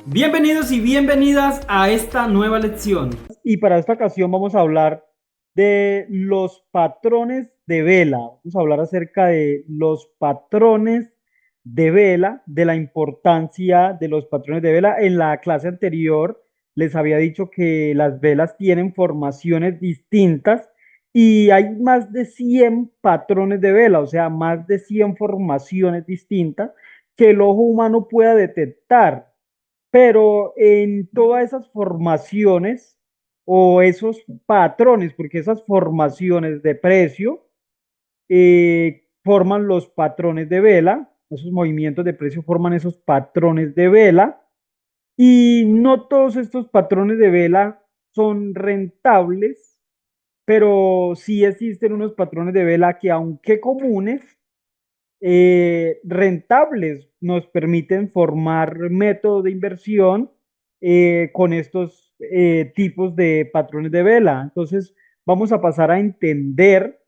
Bienvenidos y bienvenidas a esta nueva lección. Y para esta ocasión vamos a hablar de los patrones de vela. Vamos a hablar acerca de los patrones de vela, de la importancia de los patrones de vela. En la clase anterior les había dicho que las velas tienen formaciones distintas y hay más de 100 patrones de vela, o sea, más de 100 formaciones distintas que el ojo humano pueda detectar. Pero en todas esas formaciones o esos patrones, porque esas formaciones de precio forman los patrones de vela, esos movimientos de precio forman esos patrones de vela, y no todos estos patrones de vela son rentables, pero sí existen unos patrones de vela que, aunque comunes, rentables, nos permiten formar métodos de inversión con estos tipos de patrones de vela. Entonces, vamos a pasar a entender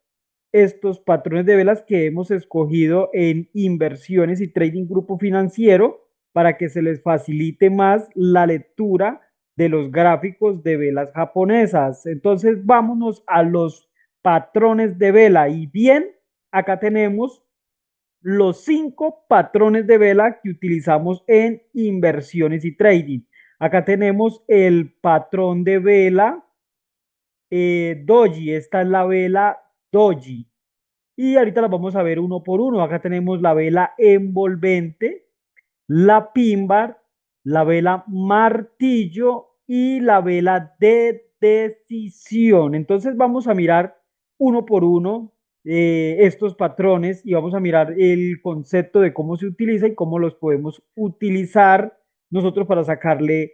estos patrones de velas que hemos escogido en inversiones y trading grupo financiero para que se les facilite más la lectura de los gráficos de velas japonesas. Entonces, vámonos a los patrones de vela. Y bien, acá tenemos los 5 patrones de vela que utilizamos en inversiones y trading. Acá tenemos el patrón de vela doji. Esta es la vela doji. Y ahorita las vamos a ver uno por uno. Acá tenemos la vela envolvente, la pin bar, la vela martillo y la vela de decisión. Entonces vamos a mirar uno por uno estos patrones y vamos a mirar el concepto de cómo se utiliza y cómo los podemos utilizar nosotros para sacarle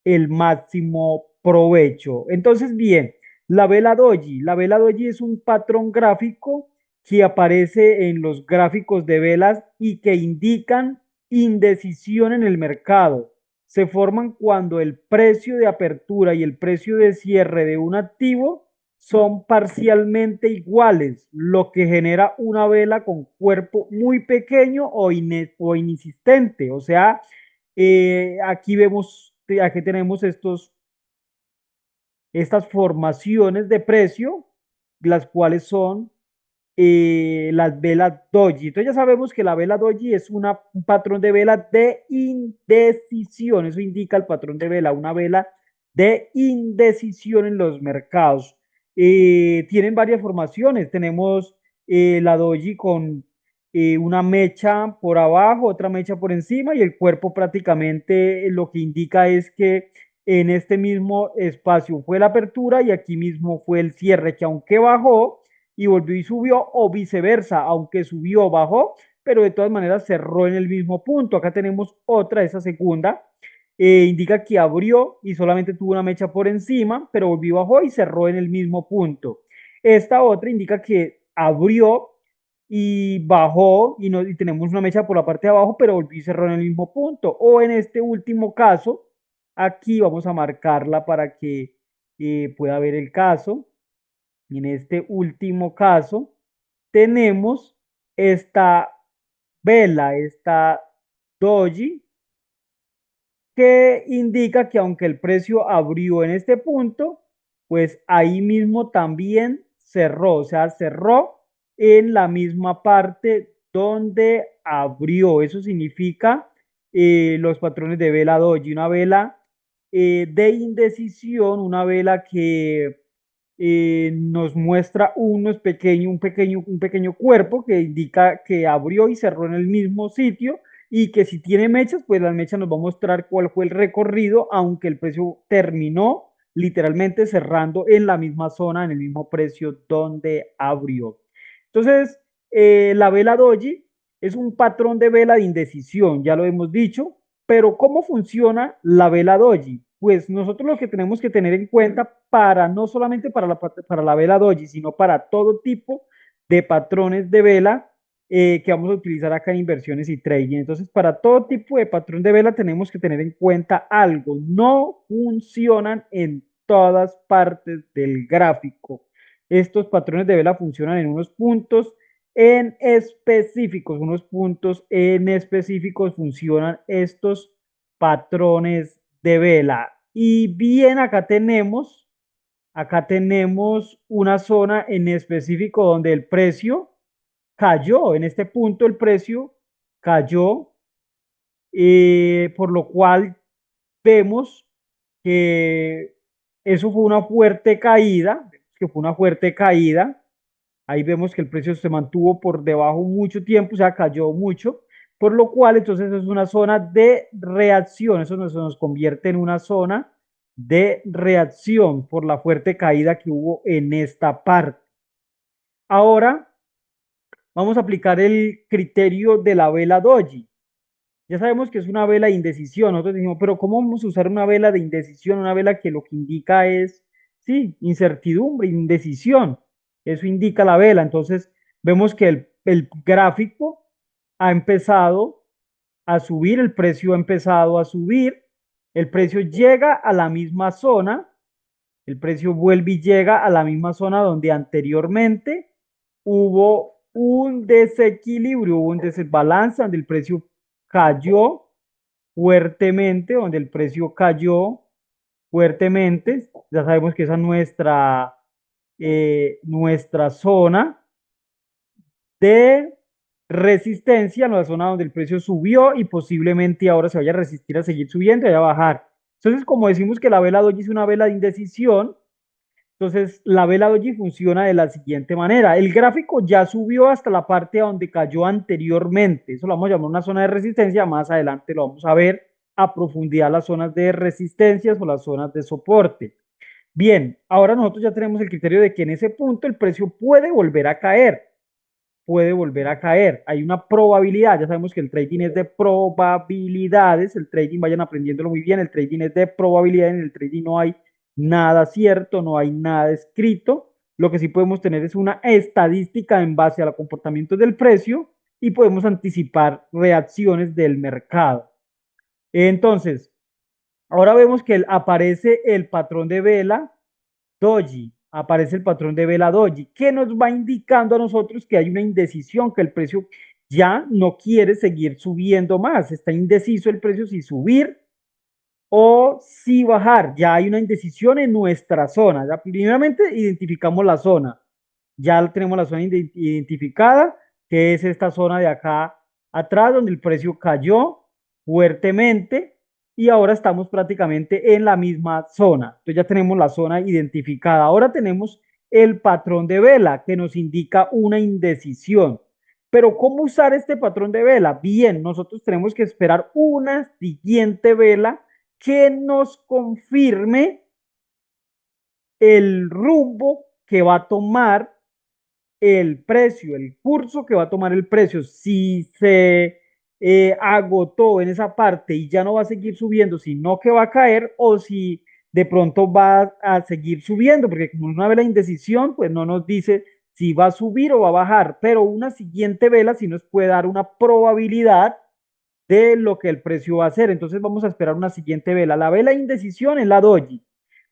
el máximo provecho. Entonces, bien, la vela doji es un patrón gráfico que aparece en los gráficos de velas y que indican indecisión en el mercado. Se forman cuando el precio de apertura y el precio de cierre de un activo son parcialmente iguales, lo que genera una vela con cuerpo muy pequeño o inexistente. O sea, aquí vemos, aquí tenemos estas formaciones de precio, las cuales son las velas doji. Entonces ya sabemos que la vela doji es un patrón de vela de indecisión. Eso indica el patrón de vela, una vela de indecisión en los mercados. Tienen varias formaciones. Tenemos la doji con una mecha por abajo, otra mecha por encima y el cuerpo prácticamente lo que indica es que en este mismo espacio fue la apertura y aquí mismo fue el cierre, que aunque bajó, y volvió y subió, o viceversa, aunque subió, bajó, pero de todas maneras cerró en el mismo punto. Acá tenemos otra, esa segunda, indica que abrió y solamente tuvo una mecha por encima, pero volvió y bajó y cerró en el mismo punto. Esta otra indica que abrió y bajó y, no, y tenemos una mecha por la parte de abajo, pero volvió y cerró en el mismo punto. O en este último caso, aquí vamos a marcarla para que pueda ver el caso. En este último caso, tenemos esta vela, esta doji, que indica que aunque el precio abrió en este punto, pues ahí mismo también cerró, o sea, cerró en la misma parte donde abrió. Eso significa los patrones de vela doji, una vela de indecisión, una vela que nos muestra un pequeño cuerpo que indica que abrió y cerró en el mismo sitio y que si tiene mechas, pues las mechas nos va a mostrar cuál fue el recorrido, aunque el precio terminó literalmente cerrando en la misma zona, en el mismo precio donde abrió. Entonces, la vela doji es un patrón de vela de indecisión, ya lo hemos dicho, pero ¿cómo funciona la vela doji? Pues nosotros lo que tenemos que tener en cuenta para no solamente para la vela doji, sino para todo tipo de patrones de vela que vamos a utilizar acá en inversiones y trading. Entonces, para todo tipo de patrón de vela tenemos que tener en cuenta algo. No funcionan en todas partes del gráfico. Estos patrones de vela funcionan en unos puntos unos puntos en específicos funcionan estos patrones de vela. Y bien, acá tenemos una zona en específico donde el precio cayó. En este punto el precio cayó, por lo cual vemos que eso fue una fuerte caída, que fue una fuerte caída. Ahí vemos que el precio se mantuvo por debajo mucho tiempo, o sea, cayó mucho, por lo cual entonces es una zona de reacción, eso nos convierte en una zona de reacción por la fuerte caída que hubo en esta parte. Ahora vamos a aplicar el criterio de la vela doji. Ya sabemos que es una vela de indecisión. Nosotros decimos, pero ¿cómo vamos a usar una vela de indecisión? Una vela que lo que indica es, sí, incertidumbre, indecisión. Eso indica la vela. Entonces, vemos que el gráfico ha empezado a subir, el precio ha empezado a subir, el precio llega a la misma zona, el precio vuelve y llega a la misma zona donde anteriormente hubo un desequilibrio, hubo un desbalance, donde el precio cayó fuertemente, donde el precio cayó fuertemente. Ya sabemos que esa es nuestra zona de resistencia, la zona donde el precio subió y posiblemente ahora se vaya a resistir a seguir subiendo y a bajar. Entonces, como decimos que la vela doji es una vela de indecisión, entonces la vela doji funciona de la siguiente manera. El gráfico ya subió hasta la parte donde cayó anteriormente. Eso lo vamos a llamar una zona de resistencia. Más adelante lo vamos a ver a profundidad las zonas de resistencias o las zonas de soporte. Bien, ahora nosotros ya tenemos el criterio de que en ese punto el precio puede volver a caer, puede volver a caer. Hay una probabilidad, ya sabemos que el trading es de probabilidades, el trading, vayan aprendiéndolo muy bien, el trading es de probabilidades, en el trading no hay nada cierto, no hay nada escrito. Lo que sí podemos tener es una estadística en base al comportamiento del precio y podemos anticipar reacciones del mercado. Entonces, ahora vemos que aparece el patrón de vela doji, aparece el patrón de vela doji, que nos va indicando a nosotros que hay una indecisión, que el precio ya no quiere seguir subiendo más, está indeciso el precio si subir o si bajar, ya hay una indecisión en nuestra zona. Ya primeramente identificamos la zona, ya tenemos la zona identificada, que es esta zona de acá atrás, donde el precio cayó fuertemente y ahora estamos prácticamente en la misma zona. Entonces ya tenemos la zona identificada. Ahora tenemos el patrón de vela que nos indica una indecisión. Pero ¿cómo usar este patrón de vela? Bien, nosotros tenemos que esperar una siguiente vela que nos confirme el rumbo que va a tomar el precio, el curso que va a tomar el precio. Si se agotó en esa parte y ya no va a seguir subiendo, sino que va a caer, o si de pronto va a seguir subiendo, porque como una vela de indecisión, pues no nos dice si va a subir o va a bajar, pero una siguiente vela sí nos puede dar una probabilidad de lo que el precio va a hacer. Entonces vamos a esperar una siguiente vela. La vela de indecisión es la doji,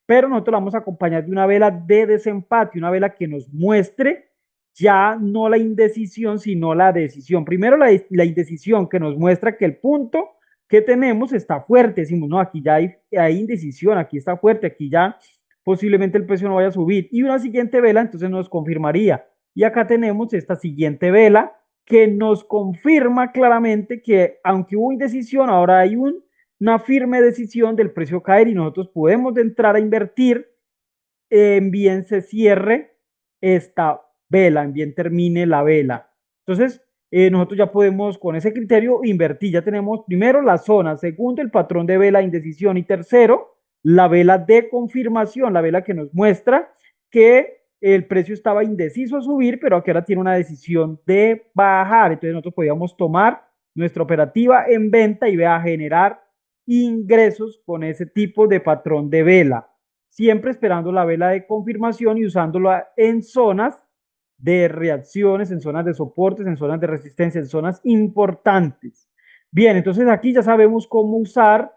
pero nosotros la vamos a acompañar de una vela de desempate, una vela que nos muestre ya no la indecisión, sino la decisión. Primero la indecisión que nos muestra que el punto que tenemos está fuerte. Decimos, no, aquí ya hay indecisión, aquí está fuerte, aquí ya posiblemente el precio no vaya a subir. Y una siguiente vela entonces nos confirmaría. Y acá tenemos esta siguiente vela que nos confirma claramente que aunque hubo indecisión, ahora hay una firme decisión del precio caer y nosotros podemos entrar a invertir en bien se cierre esta vela, en bien termine la vela. Entonces, nosotros ya podemos con ese criterio invertir. Ya tenemos primero la zona, segundo el patrón de vela indecisión y tercero la vela de confirmación, la vela que nos muestra que el precio estaba indeciso a subir, pero que ahora tiene una decisión de bajar. Entonces nosotros podíamos tomar nuestra operativa en venta y a generar ingresos con ese tipo de patrón de vela, siempre esperando la vela de confirmación y usándola en zonas de reacciones, en zonas de soportes, en zonas de resistencia, en zonas importantes. Bien, entonces aquí ya sabemos cómo usar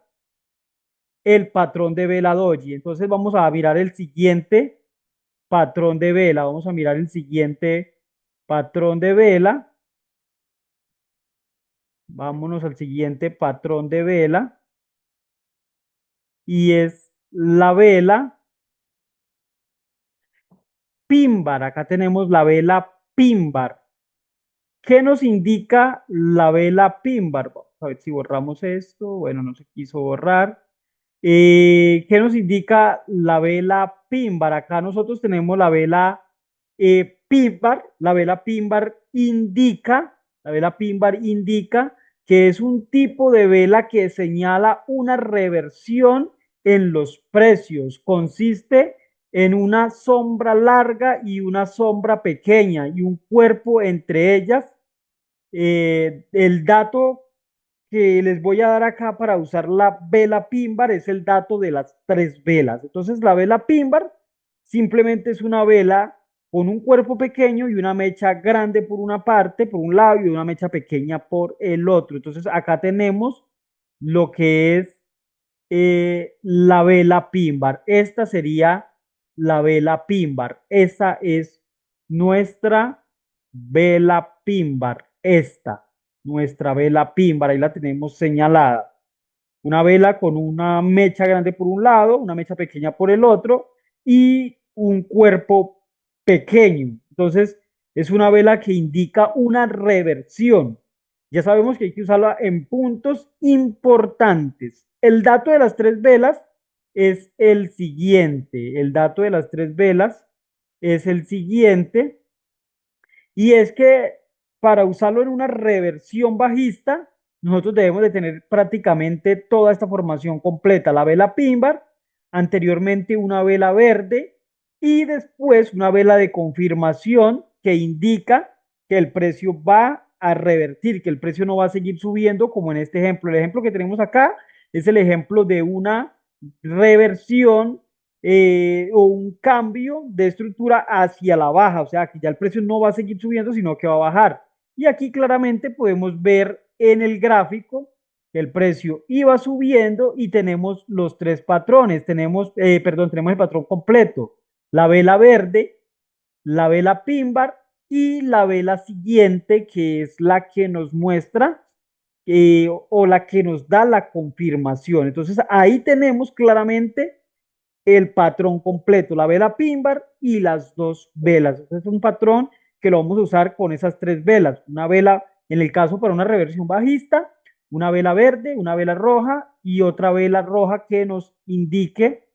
el patrón de vela doji. Entonces vamos a mirar el siguiente patrón de vela. Vamos a mirar el siguiente patrón de vela. Vámonos al siguiente patrón de vela. y es la vela pímbar. Acá tenemos la vela pímbar. ¿Qué nos indica la vela pímbar? Vamos a ver si borramos esto. Bueno, no se quiso borrar. ¿Qué nos indica la vela pímbar? Acá nosotros tenemos la vela pímbar. La vela pímbar indica que es un tipo de vela que señala una reversión en los precios. Consiste en una sombra larga y una sombra pequeña y un cuerpo entre ellas. El dato que les voy a dar acá para usar la vela pímbar es el dato de las tres velas. Entonces, la vela pímbar simplemente es una vela con un cuerpo pequeño y una mecha grande por una parte, por un lado, y una mecha pequeña por el otro. Entonces, acá tenemos lo que es la vela pímbar. Esta sería la vela pímbar. Esta es nuestra vela pímbar. Nuestra vela pímbar. Ahí la tenemos señalada. Una vela con una mecha grande por un lado, una mecha pequeña por el otro y un cuerpo pequeño. Entonces, es una vela que indica una reversión. Ya sabemos que hay que usarla en puntos importantes. El dato de las tres velas es el siguiente. El dato de las tres velas es el siguiente. Y es que para usarlo en una reversión bajista, nosotros debemos de tener prácticamente toda esta formación completa. La vela pímbar, anteriormente una vela verde y después una vela de confirmación que indica que el precio va a revertir, que el precio no va a seguir subiendo como en este ejemplo. El ejemplo que tenemos acá es el ejemplo de una reversión o un cambio de estructura hacia la baja, o sea que ya el precio no va a seguir subiendo, sino que va a bajar. Y aquí claramente podemos ver en el gráfico que el precio iba subiendo y tenemos los tres patrones, tenemos el patrón completo, la vela verde, la vela pímbar y la vela siguiente, que es la que nos muestra o la que nos da la confirmación. Entonces ahí tenemos claramente el patrón completo, la vela pímbar y las dos velas. Este es un patrón que lo vamos a usar con esas tres velas. Una vela, en el caso para una reversión bajista, una vela verde, una vela roja y otra vela roja que nos indique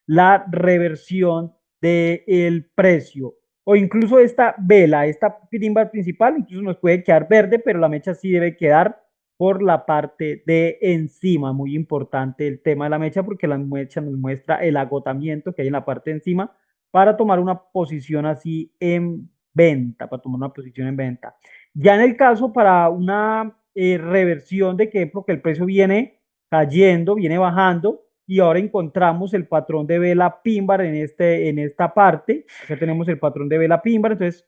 la reversión del precio. O incluso esta vela, esta pímbar principal, incluso nos puede quedar verde, pero la mecha sí debe quedar por la parte de encima. Muy importante el tema de la mecha porque la mecha nos muestra el agotamiento que hay en la parte de encima para tomar una posición así en venta, para tomar una posición en venta. Ya en el caso para una reversión de que, porque el precio viene cayendo, viene bajando y ahora encontramos el patrón de vela pímbar en esta parte. Acá tenemos el patrón de vela pímbar, entonces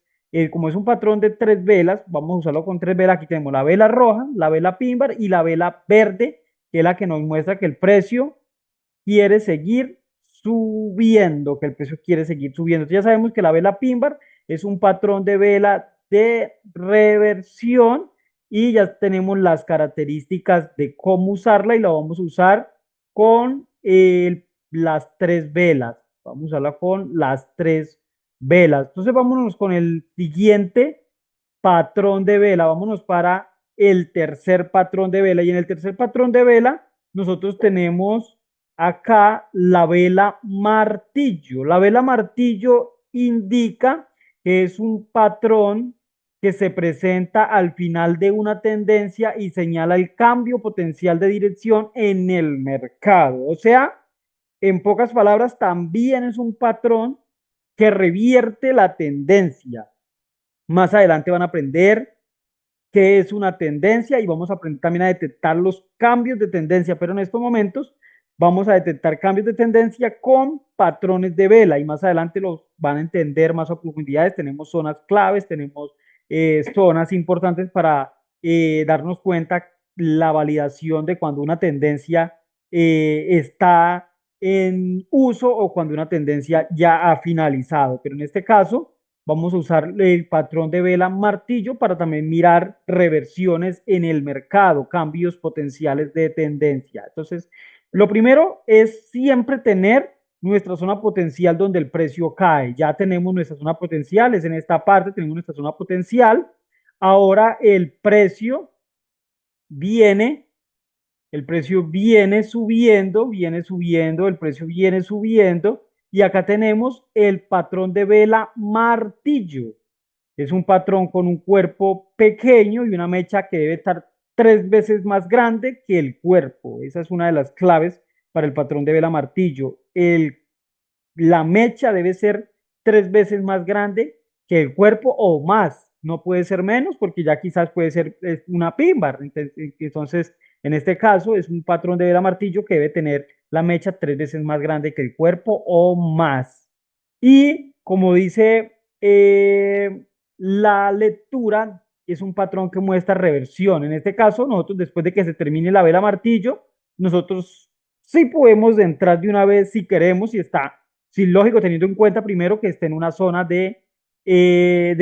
como es un patrón de tres velas, vamos a usarlo con tres velas. Aquí tenemos la vela roja, la vela pímbar y la vela verde, que es la que nos muestra que el precio quiere seguir subiendo, que el precio quiere seguir subiendo. Entonces ya sabemos que la vela pímbar es un patrón de vela de reversión y ya tenemos las características de cómo usarla y la vamos a usar con las tres velas. Vamos a usarla con las tres velas. Entonces vámonos con el siguiente patrón de vela. Vámonos para el tercer patrón de vela. Y en el tercer patrón de vela, nosotros tenemos acá la vela martillo. La vela martillo indica que es un patrón que se presenta al final de una tendencia y señala el cambio potencial de dirección en el mercado. O sea, en pocas palabras, también es un patrón que revierte la tendencia. Más adelante van a aprender qué es una tendencia y vamos a aprender también a detectar los cambios de tendencia, pero en estos momentos vamos a detectar cambios de tendencia con patrones de vela y más adelante los van a entender más a profundidades. Tenemos zonas claves, tenemos zonas importantes para darnos cuenta la validación de cuando una tendencia está en uso o cuando una tendencia ya ha finalizado. Pero en este caso, vamos a usar el patrón de vela martillo para también mirar reversiones en el mercado, cambios potenciales de tendencia. Entonces, Lo primero es siempre tener nuestra zona potencial donde el precio cae. Ya tenemos nuestra zona potencial, es en esta parte, tenemos nuestra zona potencial. Ahora viene, el precio viene subiendo, el precio viene subiendo. Y acá tenemos el patrón de vela martillo. Es un patrón con un cuerpo pequeño y una mecha que debe estar 3 veces más grande que el cuerpo. Esa es una de las claves para el patrón de vela martillo. La mecha debe ser 3 veces más grande que el cuerpo o más. No puede ser menos porque ya quizás puede ser una pin bar. Entonces, en este caso es un patrón de vela martillo que debe tener la mecha 3 veces más grande que el cuerpo o más. Y como dice la lectura, es un patrón que muestra reversión. En este caso, nosotros después de que se termine la vela martillo, nosotros sí podemos entrar de una vez si queremos, si lógico, teniendo en cuenta primero que esté en una zona de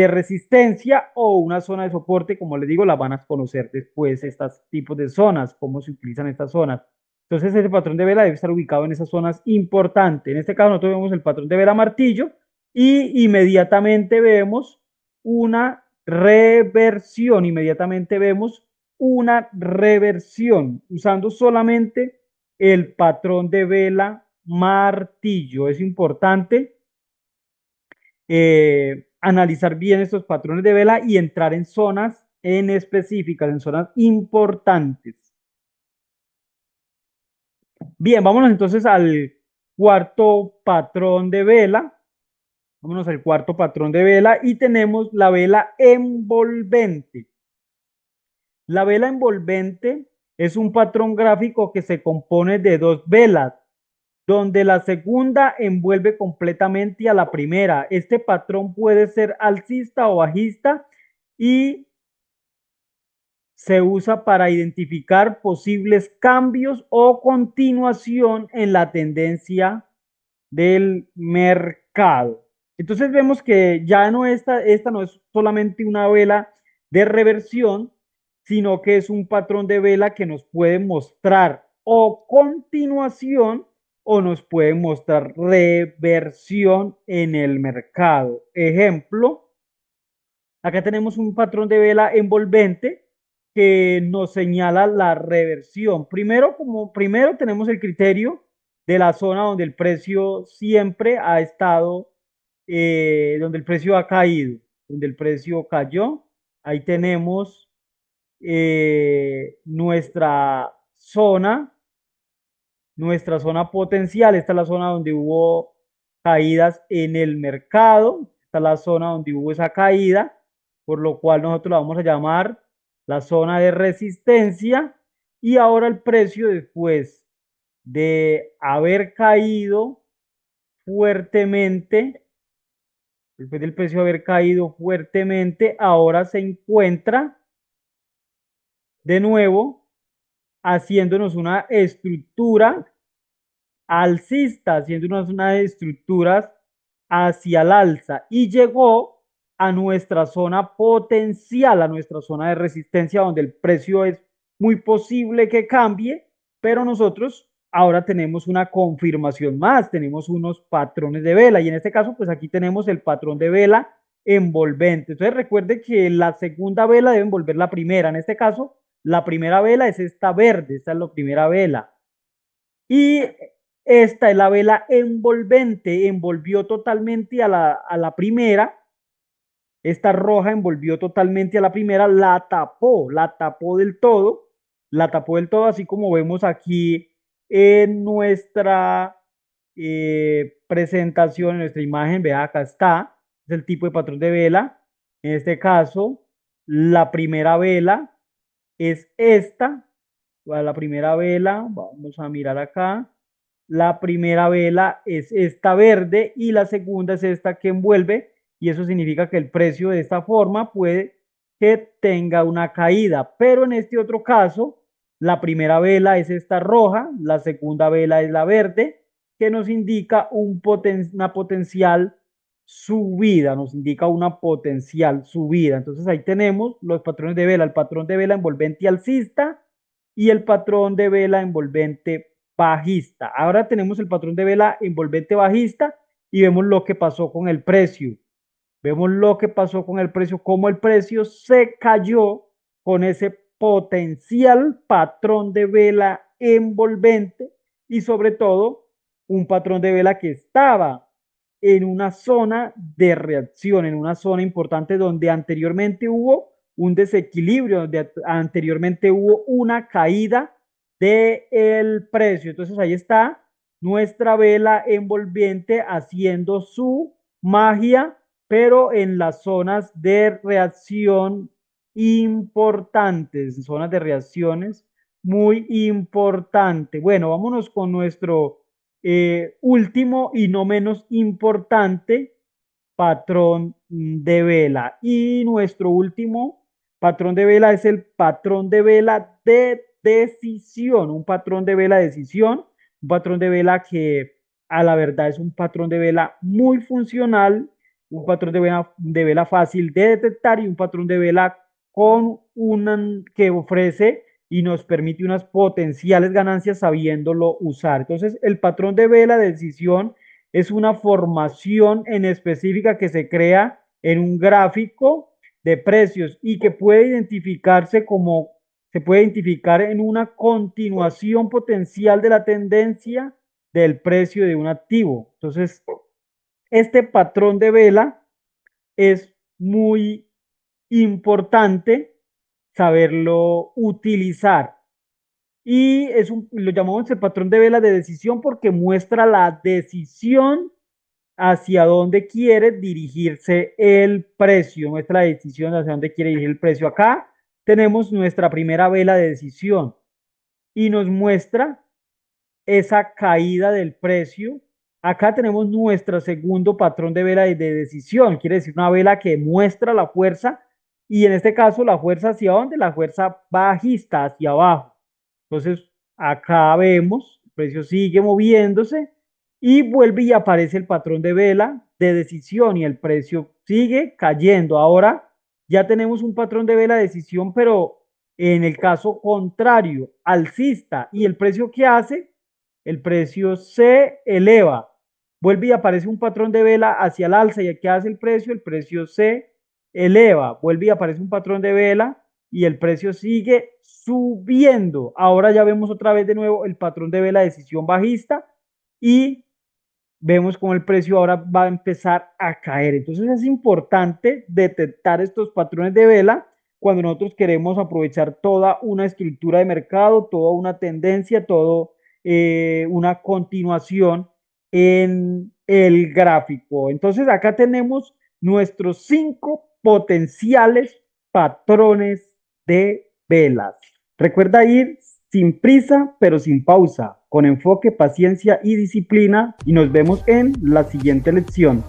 resistencia o una zona de soporte, como les digo, las van a conocer después, estos tipos de zonas, cómo se utilizan estas zonas. Entonces, ese patrón de vela debe estar ubicado en esas zonas importantes. En este caso, nosotros vemos el patrón de vela martillo y inmediatamente vemos una reversión. Inmediatamente vemos una reversión usando solamente el patrón de vela martillo. Es importante analizar bien estos patrones de vela y entrar en zonas en específicas, en zonas importantes. Bien, vámonos entonces al cuarto patrón de vela. Vámonos al cuarto patrón de vela y tenemos la vela envolvente. La vela envolvente es un patrón gráfico que se compone de dos velas, donde la segunda envuelve completamente a la primera. Este patrón puede ser alcista o bajista y se usa para identificar posibles cambios o continuación en la tendencia del mercado. Entonces vemos que ya no esta no es solamente una vela de reversión, sino que es un patrón de vela que nos puede mostrar o continuación o nos puede mostrar reversión en el mercado. Ejemplo, acá tenemos un patrón de vela envolvente que nos señala la reversión. Primero tenemos el criterio de la zona donde el precio siempre ha estado, donde el precio ha caído, donde el precio cayó. Ahí tenemos nuestra zona potencial. Esta es la zona donde hubo caídas en el mercado. Esta es la zona donde hubo esa caída, por lo cual nosotros la vamos a llamar la zona de resistencia. Y ahora el precio, después de haber caído fuertemente, después del precio haber caído fuertemente, ahora se encuentra de nuevo haciéndonos una estructura alcista, haciendo unas estructuras hacia el alza y llegó a nuestra zona potencial, a nuestra zona de resistencia, donde el precio es muy posible que cambie, pero nosotros ahora tenemos una confirmación más, tenemos unos patrones de vela y en este caso, pues aquí tenemos el patrón de vela envolvente. Entonces recuerde que la segunda vela debe envolver la primera. En este caso, la primera vela es esta verde, esta es la primera vela. Y esta es la vela envolvente, envolvió totalmente a la primera. Esta roja envolvió totalmente a la primera, la tapó del todo, así como vemos aquí en nuestra presentación, en nuestra imagen. Vea, acá está, es el tipo de patrón de vela. En este caso, la primera vela es esta, la primera vela, vamos a mirar acá. La primera vela es esta verde y la segunda es esta que envuelve, y eso significa que el precio de esta forma puede que tenga una caída, pero en este otro caso, la primera vela es esta roja, la segunda vela es la verde, que nos indica una potencial subida, nos indica una potencial subida. Entonces ahí tenemos los patrones de vela, el patrón de vela envolvente alcista y el patrón de vela envolvente bajista. Ahora tenemos el patrón de vela envolvente bajista y vemos lo que pasó con el precio. Vemos lo que pasó con el precio, cómo el precio se cayó con ese potencial patrón de vela envolvente y sobre todo un patrón de vela que estaba en una zona de reacción, en una zona importante donde anteriormente hubo un desequilibrio, donde anteriormente hubo una caída del precio. Entonces ahí está nuestra vela envolvente haciendo su magia, pero en las zonas de reacción importantes, zonas de reacciones muy importantes. Bueno, vámonos con nuestro último y no menos importante patrón de vela. Y nuestro último patrón de vela es el patrón de vela de decisión, un patrón de vela de decisión, un patrón de vela que a la verdad es un patrón de vela muy funcional, un patrón de vela fácil de detectar y un patrón de vela con una que ofrece y nos permite unas potenciales ganancias sabiéndolo usar. Entonces, el patrón de vela de decisión es una formación en específica que se crea en un gráfico de precios y que puede identificarse como, se puede identificar en una continuación potencial de la tendencia del precio de un activo. Entonces, este patrón de vela es muy importante saberlo utilizar. Y lo llamamos el patrón de vela de decisión porque muestra la decisión hacia dónde quiere dirigirse el precio, muestra la decisión hacia dónde quiere dirigir el precio. Acá tenemos nuestra primera vela de decisión y nos muestra esa caída del precio. Acá tenemos nuestro segundo patrón de vela de decisión, quiere decir una vela que muestra la fuerza y en este caso la fuerza hacia dónde, la fuerza bajista hacia abajo. Entonces acá vemos, el precio sigue moviéndose y vuelve y aparece el patrón de vela de decisión y el precio sigue cayendo. Ahora ya tenemos un patrón de vela de decisión, pero en el caso contrario, alcista. ¿Y el precio qué hace? El precio se eleva, vuelve y aparece un patrón de vela hacia el alza y ¿qué hace el precio? El precio se eleva, vuelve y aparece un patrón de vela y el precio sigue subiendo. Ahora ya vemos otra vez de nuevo el patrón de vela de decisión bajista y vemos cómo el precio ahora va a empezar a caer. Entonces es importante detectar estos patrones de vela cuando nosotros queremos aprovechar toda una estructura de mercado, toda una tendencia, todo una continuación en el gráfico. Entonces acá tenemos nuestros 5 potenciales patrones de velas. Recuerda ir sin prisa, pero sin pausa, con enfoque, paciencia y disciplina, y nos vemos en la siguiente lección.